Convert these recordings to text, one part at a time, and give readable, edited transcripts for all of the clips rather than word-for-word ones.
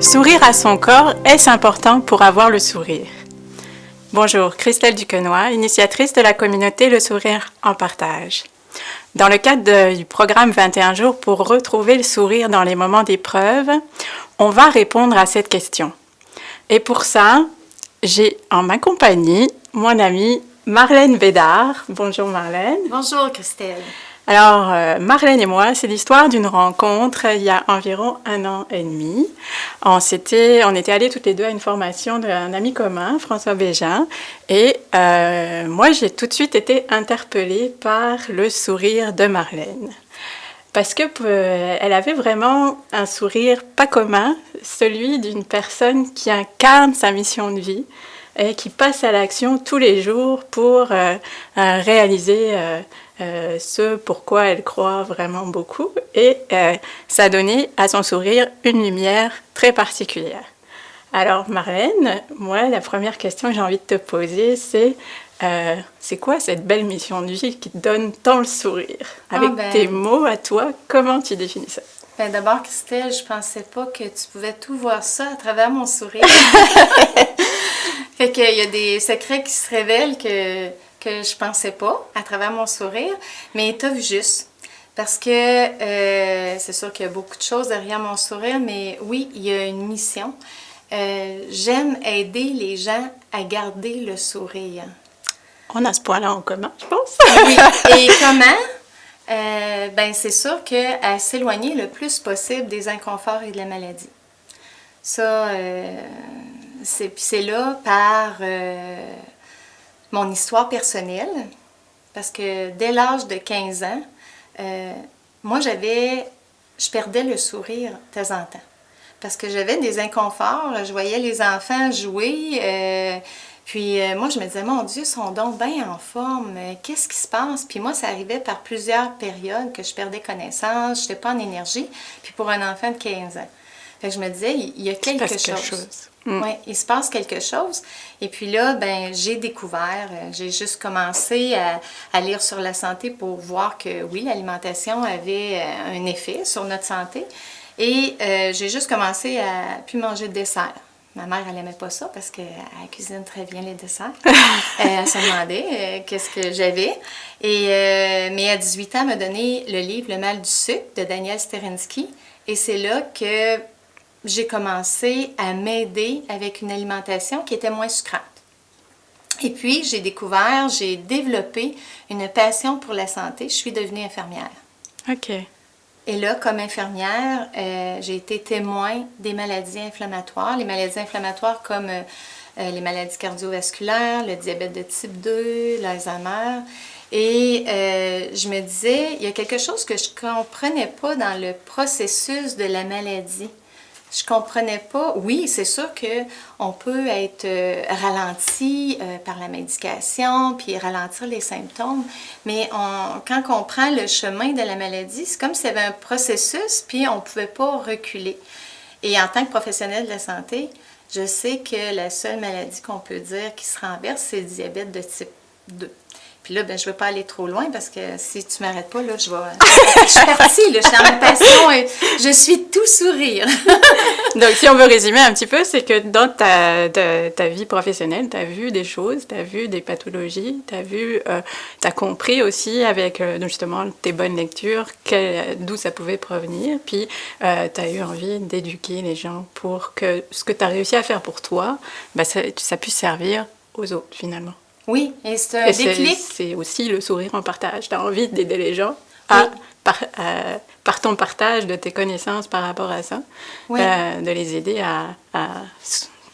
Sourire à son corps, est-ce important pour avoir le sourire? Bonjour, Christelle Duquesnoy, initiatrice de la communauté Le Sourire en Partage. Dans le cadre du programme 21 jours pour retrouver le sourire dans les moments d'épreuve, on va répondre à cette question. Et pour ça, j'ai en ma compagnie mon amie Marlène Bédard. Bonjour Marlène. Bonjour Christelle. Alors, Marlène et moi, c'est l'histoire d'une rencontre il y a environ 1 an et demi. On était allés toutes les deux à une formation d'un ami commun, François Bégin, et moi, j'ai tout de suite été interpellée par le sourire de Marlène. Parce que elle avait vraiment un sourire pas commun, celui d'une personne qui incarne sa mission de vie et qui passe à l'action tous les jours pour réaliser ce pourquoi elle croit vraiment beaucoup. Et ça a donné à son sourire une lumière très particulière. Alors Marlène, moi, la première question que j'ai envie de te poser, c'est quoi cette belle mission de vie qui te donne tant le sourire? Avec tes mots à toi, comment tu définis ça? D'abord, Christelle, je pensais pas que tu pouvais tout voir ça à travers mon sourire. Fait qu'il y a des secrets qui se révèlent que je pensais pas à travers mon sourire, mais t'as vu juste. Parce que c'est sûr qu'il y a beaucoup de choses derrière mon sourire, mais oui, il y a une mission. J'aime aider les gens à garder le sourire. On a ce point-là en commun, je pense. Oui. Et comment? C'est sûr qu'à s'éloigner le plus possible des inconforts et de la maladie. Ça, c'est là par mon histoire personnelle, parce que dès l'âge de 15 ans, moi, je perdais le sourire de temps en temps. Parce que j'avais des inconforts, je voyais les enfants jouer, puis moi, je me disais, mon Dieu, ils sont donc bien en forme, qu'est-ce qui se passe? Puis moi, ça arrivait par plusieurs périodes que je perdais connaissance, je n'étais pas en énergie, puis pour un enfant de 15 ans. Fait que je me disais, il y a quelque chose. Oui, il se passe quelque chose. Et puis là, j'ai découvert, j'ai juste commencé à lire sur la santé pour voir que oui, l'alimentation avait un effet sur notre santé. Et j'ai juste commencé à plus manger de dessert. Ma mère, elle n'aimait pas ça parce qu'elle cuisine très bien les desserts. Elle se demandait qu'est-ce que j'avais. Mais à 18 ans, elle m'a donné le livre Le mal du sucre de Daniel Sterensky. Et c'est là que j'ai commencé à m'aider avec une alimentation qui était moins sucrante. Et puis, j'ai développé une passion pour la santé. Je suis devenue infirmière. OK. Et là, comme infirmière, j'ai été témoin des maladies inflammatoires. Les maladies inflammatoires comme les maladies cardiovasculaires, le diabète de type 2, l'Alzheimer. Et je me disais, il y a quelque chose que je ne comprenais pas dans le processus de la maladie. Je comprenais pas. Oui, c'est sûr qu'on peut être ralenti par la médication, puis ralentir les symptômes, mais quand on prend le chemin de la maladie, c'est comme s'il y avait un processus, puis on ne pouvait pas reculer. Et en tant que professionnelle de la santé, je sais que la seule maladie qu'on peut dire qui se renverse, c'est le diabète de type 2. Puis là, je ne veux pas aller trop loin parce que si tu ne m'arrêtes pas, là, je suis partie, là, je suis dans ma passion et je suis tout sourire. Donc, si on veut résumer un petit peu, c'est que dans ta vie professionnelle, tu as vu des choses, tu as vu des pathologies, tu as compris aussi avec justement tes bonnes lectures d'où ça pouvait provenir, puis tu as eu envie d'éduquer les gens pour que ce que tu as réussi à faire pour toi, ça puisse servir aux autres finalement. Oui, et c'est un déclic. C'est aussi le sourire en partage. Tu as envie d'aider les gens par ton partage de tes connaissances par rapport à ça, de les aider à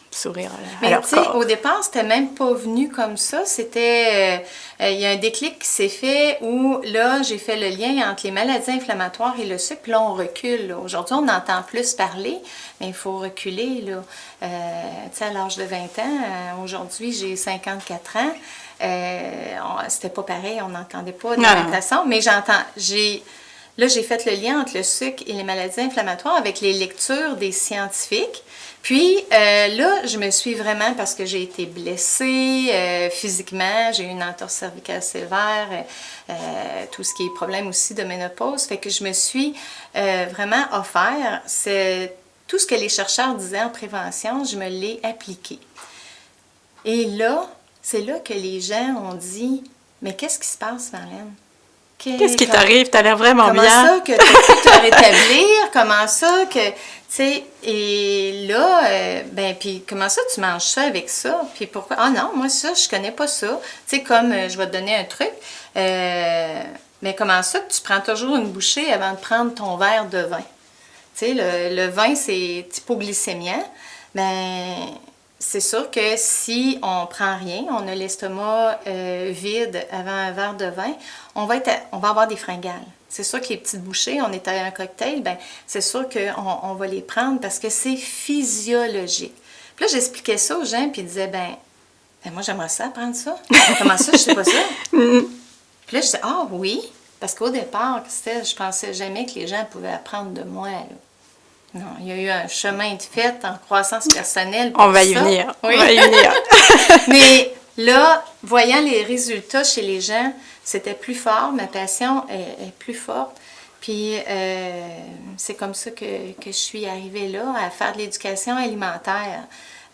sourire à leur corps. Au départ, c'était même pas venu comme ça. C'était, il y a un déclic qui s'est fait où là, j'ai fait le lien entre les maladies inflammatoires et le sucre. Puis là, on recule. Aujourd'hui, on entend plus parler, mais il faut reculer. Là. À l'âge de 20 ans, aujourd'hui, j'ai 54 ans. C'était pas pareil, on n'entendait pas de la même façon, mais là, j'ai fait le lien entre le sucre et les maladies inflammatoires avec les lectures des scientifiques. Puis là, je me suis vraiment, parce que j'ai été blessée physiquement, j'ai eu une entorse cervicale sévère, tout ce qui est problème aussi de ménopause, fait que je me suis vraiment offert tout ce que les chercheurs disaient en prévention, je me l'ai appliqué. Et là, c'est là que les gens ont dit, mais qu'est-ce qui se passe, Marlène? Qu'est-ce qui t'arrive? T'as l'air vraiment comment bien. Comment ça que tu as pu te rétablir? Comment ça que... Tu sais, et là, puis comment ça tu manges ça avec ça? Puis pourquoi? Ah non, moi ça, je connais pas ça. Tu sais, comme, je vais te donner un truc, mais comment ça que tu prends toujours une bouchée avant de prendre ton verre de vin? Tu sais, le vin, c'est hypoglycémiant. Ben, c'est sûr que si on prend rien, on a l'estomac vide avant un verre de vin, on va avoir des fringales. C'est sûr que les petites bouchées, on est à un cocktail, ben c'est sûr qu'on va les prendre parce que c'est physiologique. Puis là, j'expliquais ça aux gens, puis ils disaient, ben moi, j'aimerais ça apprendre ça. Comment ça, je sais pas ça? Puis là, je disais, ah oui, parce qu'au départ, je pensais jamais que les gens pouvaient apprendre de moi, là. Non, il y a eu un chemin de fait en croissance personnelle. On va y venir. Oui. On va y venir. Mais là, voyant les résultats chez les gens, c'était plus fort. Ma passion est plus forte. Puis, c'est comme ça que je suis arrivée là, à faire de l'éducation alimentaire.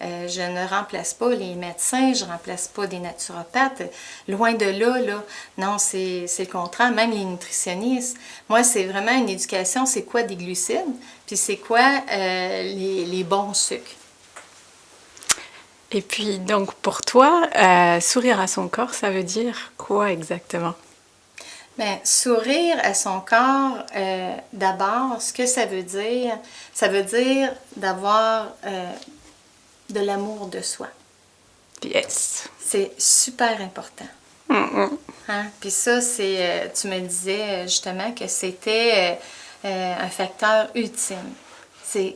Je ne remplace pas les médecins, je ne remplace pas des naturopathes. Loin de là, là. Non, c'est le contraire, même les nutritionnistes. Moi, c'est vraiment une éducation, c'est quoi des glucides, puis c'est quoi les bons sucres. Et puis, donc, pour toi, sourire à son corps, ça veut dire quoi exactement? Bien, sourire à son corps, d'abord, ce que ça veut dire d'avoir de l'amour de soi. Yes. C'est super important. Hein? Puis ça, c'est, tu me disais justement que c'était un facteur ultime.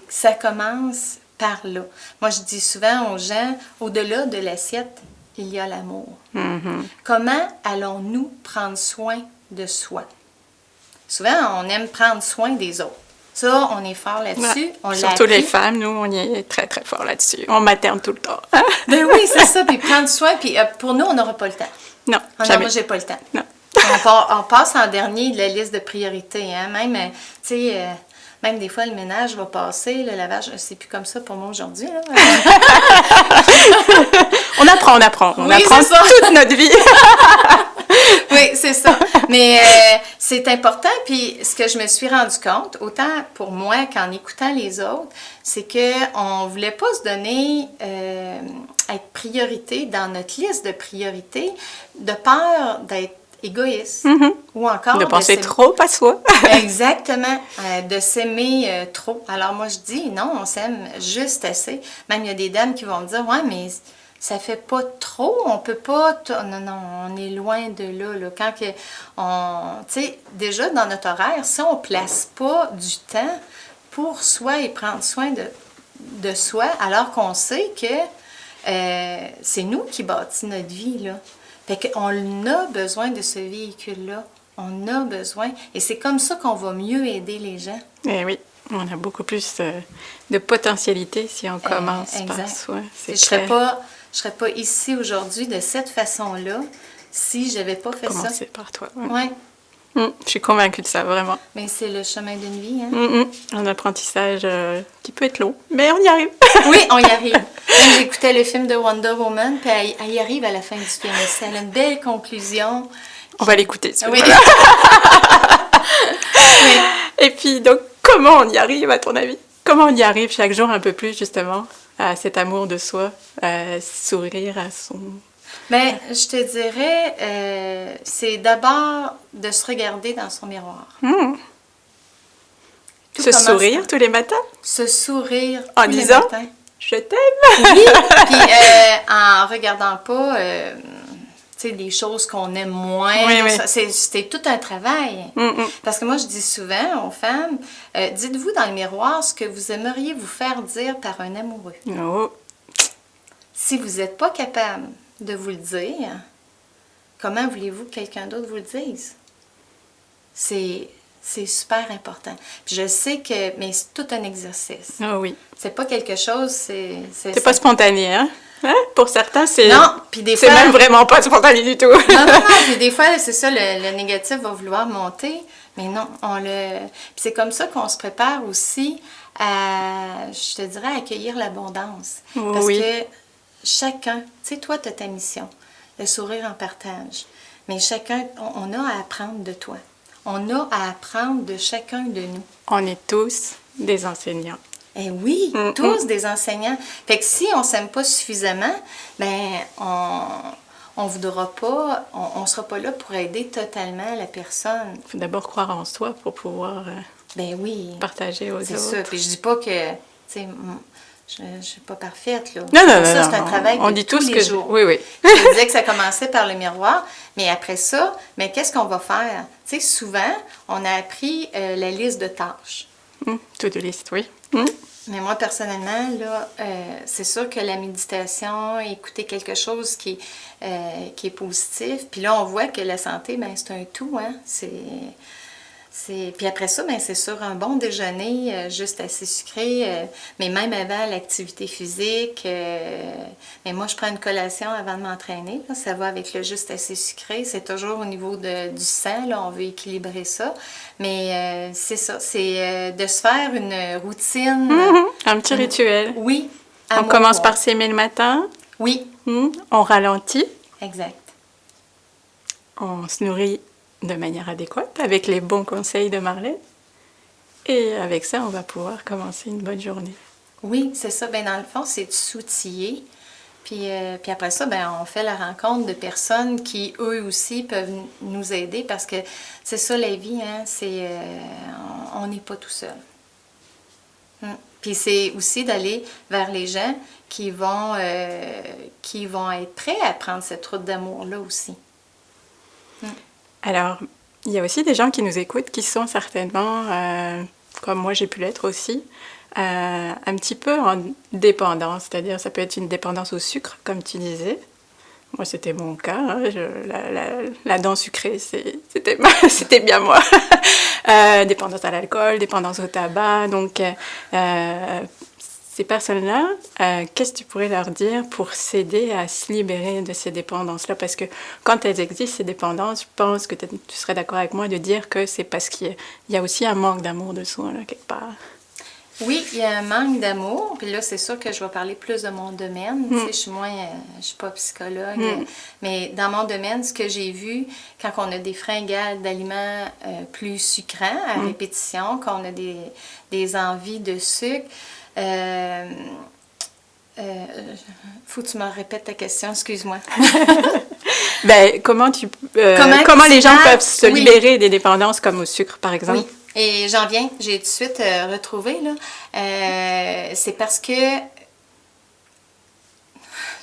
Ça commence par là. Moi, je dis souvent aux gens, au-delà de l'assiette, il y a l'amour. Comment allons-nous prendre soin de soi? Souvent, on aime prendre soin des autres. Ça, on est fort là-dessus. Ouais. Surtout les femmes, nous, on y est très, très fort là-dessus. On materne tout le temps. Ben oui, c'est ça. Puis prendre soin, puis pour nous, on n'aura pas le temps. Non, jamais. Non, moi, j'ai pas le temps. Non. On passe en dernier de la liste de priorités. Hein? Même, tu sais, même des fois, le ménage va passer, le lavage, c'est plus comme ça pour moi aujourd'hui. On apprend. On oui, apprend toute notre vie. Oui, c'est ça. Mais c'est important. Puis ce que je me suis rendu compte, autant pour moi qu'en écoutant les autres, c'est qu'on ne voulait pas se donner être priorité dans notre liste de priorités de peur d'être égoïste. Ou encore de penser trop à soi. Exactement. De s'aimer trop. Alors moi, je dis non, on s'aime juste assez. Même il y a des dames qui vont me dire, ouais, mais ça fait pas trop, on peut pas... Non, on est loin de là. Quand tu sais, déjà dans notre horaire, si on place pas du temps pour soi et prendre soin de soi, alors qu'on sait que c'est nous qui bâtissons notre vie, là. Fait qu'on a besoin de ce véhicule-là. On a besoin. Et c'est comme ça qu'on va mieux aider les gens. Eh oui, on a beaucoup plus de potentialité si on commence par soi. Je ne serais pas ici aujourd'hui de cette façon-là si je n'avais pas fait ça. Commencer par toi. Ouais. Je suis convaincue de ça, vraiment. Mais c'est le chemin d'une vie. Hein? Un apprentissage qui peut être long, mais on y arrive. Oui, on y arrive. Même j'écoutais le film de Wonder Woman, puis elle y arrive à la fin du film. Elle a une belle conclusion. On va l'écouter. Oui. Oui. Et puis, donc, comment on y arrive, à ton avis? Comment on y arrive chaque jour un peu plus, justement, à cet amour de soi, à sourire à son... Bien, je te dirais, c'est d'abord de se regarder dans son miroir. Se sourire tous les matins? Se sourire en tous disant, les matins. Je t'aime! Oui, puis en regardant pas... des choses qu'on aime moins. Oui. C'est tout un travail. Parce que moi, je dis souvent aux femmes, dites-vous dans le miroir ce que vous aimeriez vous faire dire par un amoureux. Oh. Si vous n'êtes pas capable de vous le dire, comment voulez-vous que quelqu'un d'autre vous le dise? C'est super important. Puis je sais que... Mais c'est tout un exercice. Oh oui. C'est pas quelque chose... C'est pas spontané, hein? Hein? Pour certains, c'est Non, puis des c'est fois... même vraiment pas spontané du tout. Non, puis des fois, c'est ça, le négatif va vouloir monter, mais non, Puis c'est comme ça qu'on se prépare aussi à, je te dirais, à accueillir l'abondance. Parce Oui. que chacun, tu sais, toi, tu as ta mission, le sourire en partage, mais chacun, on a à apprendre de toi. On a à apprendre de chacun de nous. On est tous des enseignants. Eh oui, tous des enseignants. Fait que si on s'aime pas suffisamment, ben on voudra pas, on sera pas là pour aider totalement la personne. Il faut d'abord croire en soi pour pouvoir Ben oui, partager aux c'est autres. ça. Puis je dis pas que, tu sais, je suis pas parfaite là. Non, non, Ça, non, c'est un non. travail On de dit tous tous les que jours. oui, oui. Je te disais que ça commençait par le miroir, mais après ça, mais qu'est-ce qu'on va faire? Tu sais, souvent, on a appris la liste de tâches. To-do list, oui. Mais moi, personnellement, là, c'est sûr que la méditation, écouter quelque chose qui est positif, puis là, on voit que la santé, ben c'est un tout, hein. Puis après ça, ben c'est sur un bon déjeuner, juste assez sucré, mais même avant l'activité physique. Mais moi, je prends une collation avant de m'entraîner, là, ça va avec le juste assez sucré. C'est toujours au niveau du sang, là, on veut équilibrer ça. Mais c'est ça, c'est de se faire une routine. Un petit rituel. Oui. On commence par s'aimer le matin. Oui. On ralentit. Exact. On se nourrit de manière adéquate avec les bons conseils de Marlène. Et avec ça, on va pouvoir commencer une bonne journée. Oui, c'est ça. Ben, dans le fond, c'est de s'outiller. Puis après ça, ben, on fait la rencontre de personnes qui, eux aussi, peuvent nous aider parce que c'est ça la vie, hein? On n'est pas tout seul. Puis c'est aussi d'aller vers les gens qui vont être prêts à prendre cette route d'amour-là aussi. Alors, il y a aussi des gens qui nous écoutent qui sont certainement, comme moi j'ai pu l'être aussi, un petit peu en dépendance. C'est-à-dire, ça peut être une dépendance au sucre, comme tu disais. Moi, c'était mon cas. Hein. La dent sucrée, c'était bien moi. Dépendance à l'alcool, dépendance au tabac. Donc, ces personnes-là, qu'est-ce que tu pourrais leur dire pour s'aider à se libérer de ces dépendances-là? Parce que quand elles existent, ces dépendances, je pense que tu serais d'accord avec moi de dire que c'est parce qu'il y a aussi un manque d'amour de soi, là, quelque part. Oui, il y a un manque d'amour. Puis là, c'est sûr que je vais parler plus de mon domaine. Tu sais, je suis pas psychologue. Mais dans mon domaine, ce que j'ai vu, quand on a des fringales d'aliments plus sucrants à répétition, qu'on a des envies de sucre, faut que tu me répètes ta question, excuse-moi. Ben, comment les gens peuvent se libérer des dépendances comme au sucre, par exemple? Oui. Et j'en viens, j'ai tout de suite retrouvé, là. C'est parce que...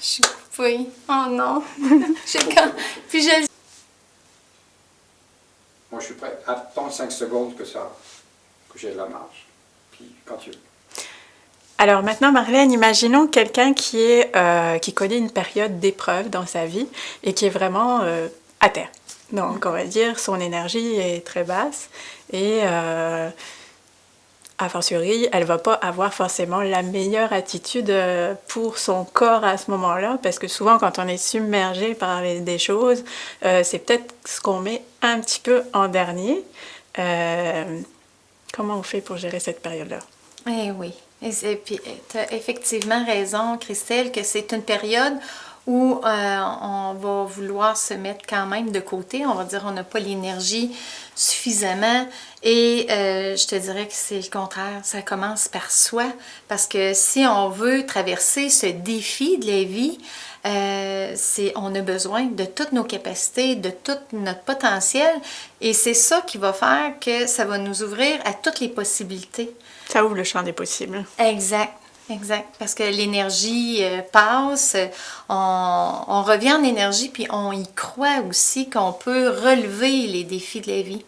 Je suis coupée. Oh non! Puis je... Moi, je suis prêt. Attends 5 secondes que j'ai de la marge. Puis, quand tu veux. Alors maintenant, Marlène, imaginons quelqu'un qui connaît une période d'épreuve dans sa vie et qui est vraiment à terre. Donc, on va dire, son énergie est très basse et, a fortiori, elle ne va pas avoir forcément la meilleure attitude pour son corps à ce moment-là, parce que souvent, quand on est submergé par des choses, c'est peut-être ce qu'on met un petit peu en dernier. Comment on fait pour gérer cette période-là? Eh oui. Et puis, tu as effectivement raison, Christelle, que c'est une période où on va vouloir se mettre quand même de côté. On va dire on n'a pas l'énergie suffisamment. Et je te dirais que c'est le contraire. Ça commence par soi. Parce que si on veut traverser ce défi de la vie, on a besoin de toutes nos capacités, de tout notre potentiel. Et c'est ça qui va faire que ça va nous ouvrir à toutes les possibilités. Ça ouvre le champ des possibles. Exact. Exact, parce que l'énergie passe, on revient en énergie, puis on y croit aussi qu'on peut relever les défis de la vie.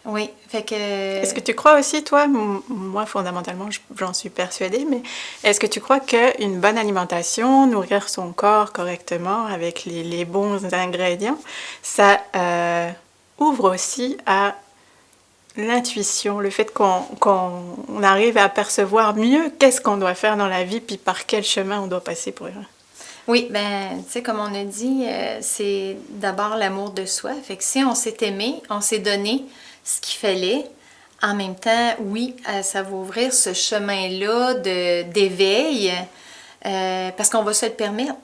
Oui, fait que... Est-ce que tu crois aussi, toi, moi fondamentalement j'en suis persuadée, mais est-ce que tu crois qu'une bonne alimentation, nourrir son corps correctement avec les bons ingrédients, ça ouvre aussi à l'intuition, le fait qu'on arrive à percevoir mieux qu'est-ce qu'on doit faire dans la vie, puis par quel chemin on doit passer pour... Oui, ben, tu sais, comme on a dit, c'est d'abord l'amour de soi. Fait que si on s'est aimé, on s'est donné ce qu'il fallait, en même temps, oui, ça va ouvrir ce chemin-là d'éveil, parce qu'on va se le permettre.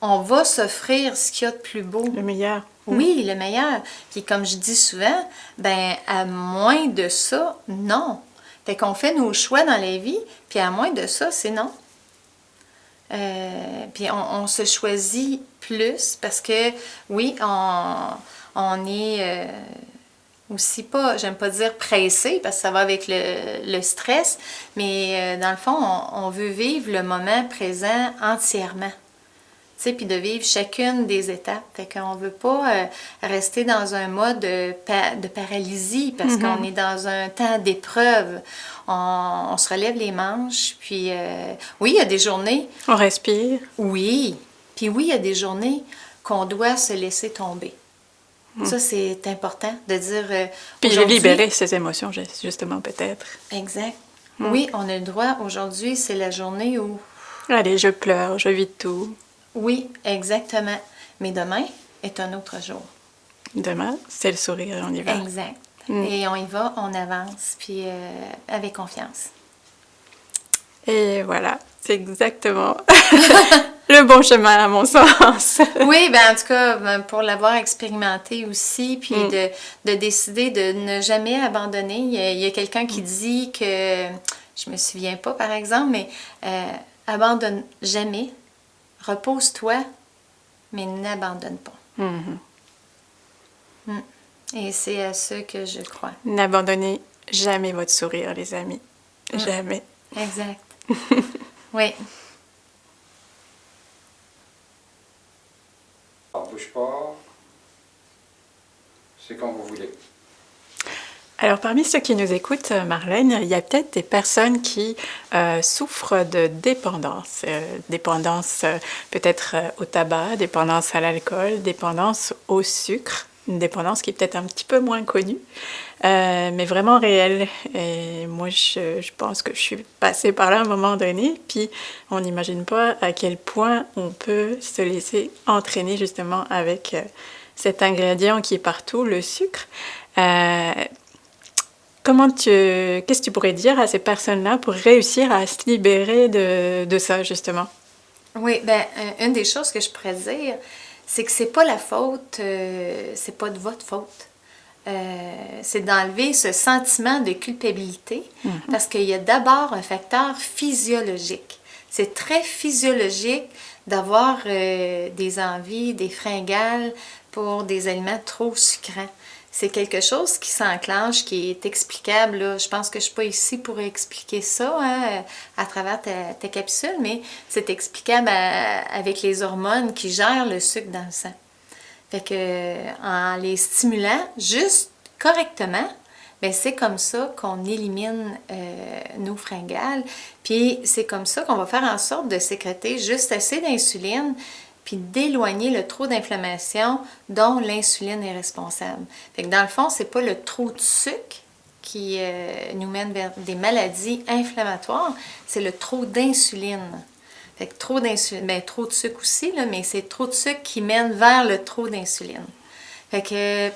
On va s'offrir ce qu'il y a de plus beau. Le meilleur. Oui, le meilleur. Puis comme je dis souvent, ben à moins de ça, non. Fait qu'on fait nos choix dans la vie, puis à moins de ça, c'est non. Puis on se choisit plus parce que, oui, on est aussi pas, j'aime pas dire pressé parce que ça va avec le stress, mais dans le fond, on veut vivre le moment présent entièrement. Tu sais, puis de vivre chacune des étapes. Fait qu'on veut pas rester dans un mode de paralysie parce qu'on est dans un temps d'épreuve. On se relève les manches, puis oui, il y a des journées... On respire. Oui, puis oui, il y a des journées qu'on doit se laisser tomber. Ça, c'est important de dire... Puis aujourd'hui- libérer ses émotions, justement, peut-être. Exact. Oui, on a le droit. Aujourd'hui, c'est la journée où... Allez, je pleure, je vis tout. Oui, exactement. Mais demain est un autre jour. Demain, c'est le sourire et on y va. Exact. Et on y va, on avance, puis avec confiance. Et voilà, c'est exactement le bon chemin à mon sens. Oui, ben en tout cas, ben, pour l'avoir expérimenté aussi, puis de décider de ne jamais abandonner. Il y a quelqu'un qui dit que, je me souviens pas par exemple, mais abandonne jamais, repose-toi, mais n'abandonne pas. Et c'est à ce que je crois. N'abandonnez jamais votre sourire, les amis. Jamais. Exact. Oui. Alors, bouge pas. C'est quand vous voulez. Alors, parmi ceux qui nous écoutent, Marlène, il y a peut-être des personnes qui souffrent de dépendance. Dépendance peut-être au tabac, dépendance à l'alcool, dépendance au sucre. Une dépendance qui est peut-être un petit peu moins connue, mais vraiment réelle. Et moi, je pense que je suis passée par là à un moment donné, puis on n'imagine pas à quel point on peut se laisser entraîner justement avec cet ingrédient qui est partout, le sucre. Qu'est-ce que tu pourrais dire à ces personnes-là pour réussir à se libérer de ça, justement? Oui, ben une des choses que je pourrais dire, c'est que c'est pas la faute, c'est pas de votre faute. C'est d'enlever ce sentiment de culpabilité parce qu'il y a d'abord un facteur physiologique. C'est très physiologique d'avoir des envies, des fringales pour des aliments trop sucrants. C'est quelque chose qui s'enclenche, qui est explicable. Là. Je pense que je ne suis pas ici pour expliquer ça à travers ta capsule, mais c'est explicable avec les hormones qui gèrent le sucre dans le sang. Fait que en les stimulant juste correctement, bien, c'est comme ça qu'on élimine nos fringales. Puis c'est comme ça qu'on va faire en sorte de sécréter juste assez d'insuline puis d'éloigner le trop d'inflammation dont l'insuline est responsable. Fait que dans le fond, c'est pas le trop de sucre qui nous mène vers des maladies inflammatoires, c'est le trop d'insuline. Fait que trop d'insuline, ben, trop de sucre aussi, là, mais c'est trop de sucre qui mène vers le trop d'insuline. Fait que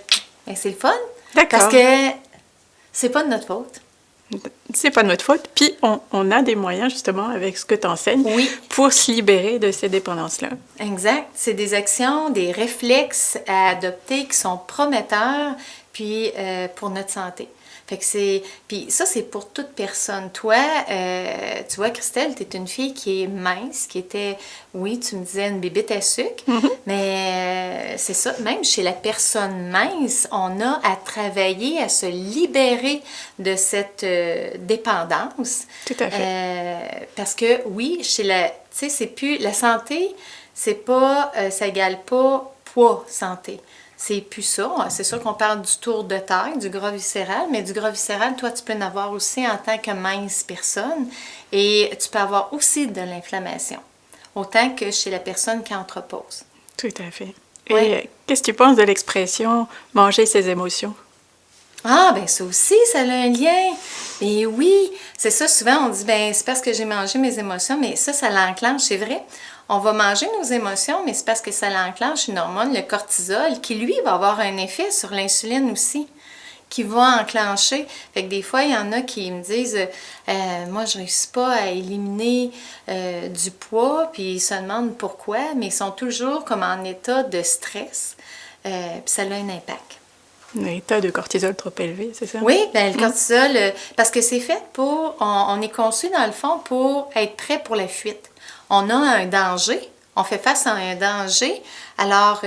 ben, c'est le fun. D'accord. Parce que c'est pas de notre faute. C'est pas de notre faute. Puis, on a des moyens, justement, avec ce que tu enseignes, Oui. pour se libérer de ces dépendances-là. Exact. C'est des actions, des réflexes à adopter qui sont prometteurs, puis pour notre santé. Fait que c'est... Puis ça, c'est pour toute personne. Toi, tu vois, Christelle, tu es une fille qui est mince, qui était, oui, tu me disais, une bébête à sucre, mais c'est ça, même chez la personne mince, on a à travailler, à se libérer de cette dépendance. Tout à fait. Parce que, oui, chez la... Tu sais, c'est plus... La santé, c'est pas... ça égale pas poids santé. C'est plus ça. C'est sûr qu'on parle du tour de taille, du gras viscéral, mais du gras viscéral, toi, tu peux en avoir aussi en tant que mince personne et tu peux avoir aussi de l'inflammation, autant que chez la personne qui entrepose. Tout à fait. Oui. Et qu'est-ce que tu penses de l'expression « manger ses émotions » ? Ah, ben ça aussi, ça a un lien. Mais oui, c'est ça, souvent on dit, ben c'est parce que j'ai mangé mes émotions, mais ça l'enclenche, c'est vrai. on va manger nos émotions, mais c'est parce que ça l'enclenche une hormone, le cortisol, qui lui va avoir un effet sur l'insuline aussi, qui va enclencher. Fait que des fois, il y en a qui me disent moi, je ne réussis pas à éliminer du poids, puis ils se demandent pourquoi, mais ils sont toujours comme en état de stress, puis ça a un impact. Un état de cortisol trop élevé, c'est ça? Oui, ben, le cortisol, parce que c'est fait pour, on est conçu dans le fond pour être prêt pour la fuite. On a un danger, on fait face à un danger, alors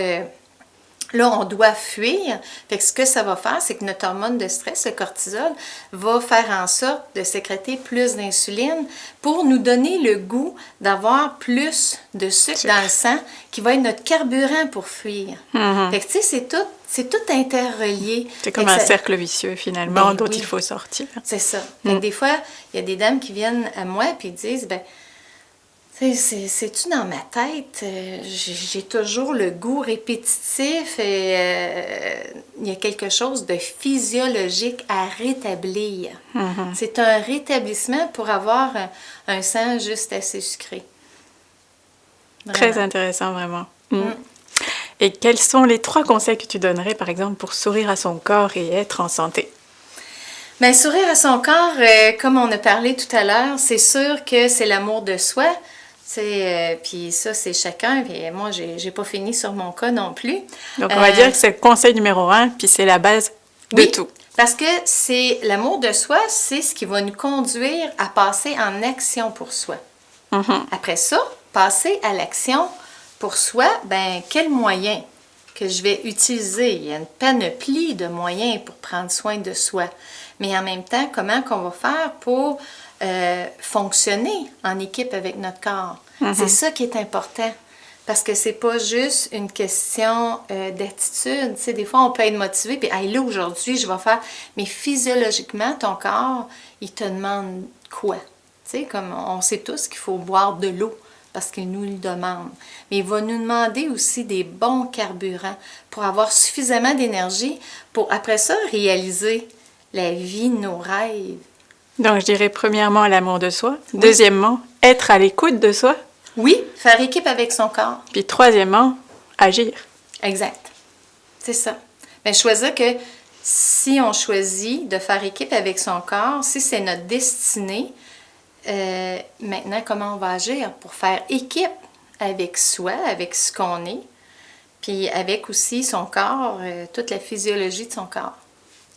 là, on doit fuir. Fait que ce que ça va faire, c'est que notre hormone de stress, le cortisol, va faire en sorte de sécréter plus d'insuline pour nous donner le goût d'avoir plus de sucre dans le sang, qui va être notre carburant pour fuir. Fait que tu sais, c'est tout interrelié. C'est comme un cercle vicieux, finalement, dont il faut sortir. C'est ça. Fait que des fois, il y a des dames qui viennent à moi et disent, ben, c'est-tu dans ma tête? J'ai toujours le goût répétitif et il y a quelque chose de physiologique à rétablir. C'est un rétablissement pour avoir un sang juste assez sucré. Vraiment. Très intéressant, vraiment. Et quels sont les 3 conseils que tu donnerais, par exemple, pour sourire à son corps et être en santé? Bien, sourire à son corps, comme on a parlé tout à l'heure, c'est sûr que c'est l'amour de soi. Puis ça, c'est chacun. Puis moi, j'ai pas fini sur mon cas non plus. Donc, on va dire que c'est le conseil numéro 1, puis c'est la base de tout. Parce que c'est l'amour de soi, c'est ce qui va nous conduire à passer en action pour soi. Après ça, passer à l'action pour soi, ben quels moyens que je vais utiliser? Il y a une panoplie de moyens pour prendre soin de soi. Mais en même temps, comment qu'on va faire pour fonctionner en équipe avec notre corps? C'est ça qui est important. Parce que c'est pas juste une question d'attitude. Tu sais, des fois, on peut être motivé, puis hey, là, aujourd'hui, je vais faire. Mais physiologiquement, ton corps, il te demande quoi? Tu sais, comme on sait tous qu'il faut boire de l'eau parce qu'il nous le demande. Mais il va nous demander aussi des bons carburants pour avoir suffisamment d'énergie pour, après ça, réaliser la vie de nos rêves. Donc, je dirais premièrement l'amour de soi. Deuxièmement, être à l'écoute de soi. Oui, faire équipe avec son corps. Puis troisièmement, agir. Exact. C'est ça. Mais choisir que si on choisit de faire équipe avec son corps, si c'est notre destinée, maintenant, comment on va agir pour faire équipe avec soi, avec ce qu'on est, puis avec aussi son corps, toute la physiologie de son corps.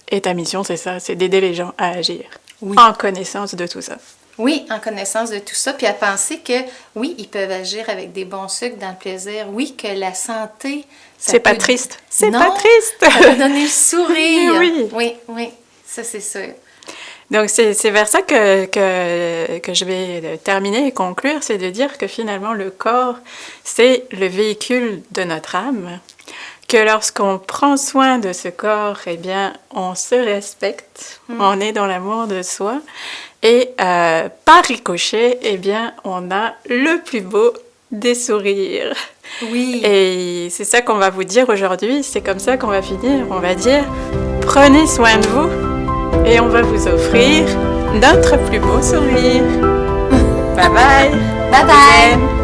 Et ta mission, c'est ça, c'est d'aider les gens à agir. Oui. En connaissance de tout ça. Oui, en connaissance de tout ça, puis à penser que, oui, ils peuvent agir avec des bons sucres dans le plaisir. Oui, que la santé... C'est pas triste. C'est pas triste. Ça peut donner le sourire. Oui, ça c'est sûr. Donc, c'est vers ça que je vais terminer et conclure, c'est de dire que finalement, le corps, c'est le véhicule de notre âme, que lorsqu'on prend soin de ce corps, eh bien, on se respecte, on est dans l'amour de soi, et par ricochet, eh bien, on a le plus beau des sourires. Oui. Et c'est ça qu'on va vous dire aujourd'hui, c'est comme ça qu'on va finir, on va dire, prenez soin de vous, et on va vous offrir notre plus beau sourire. Bye bye. Bye bye.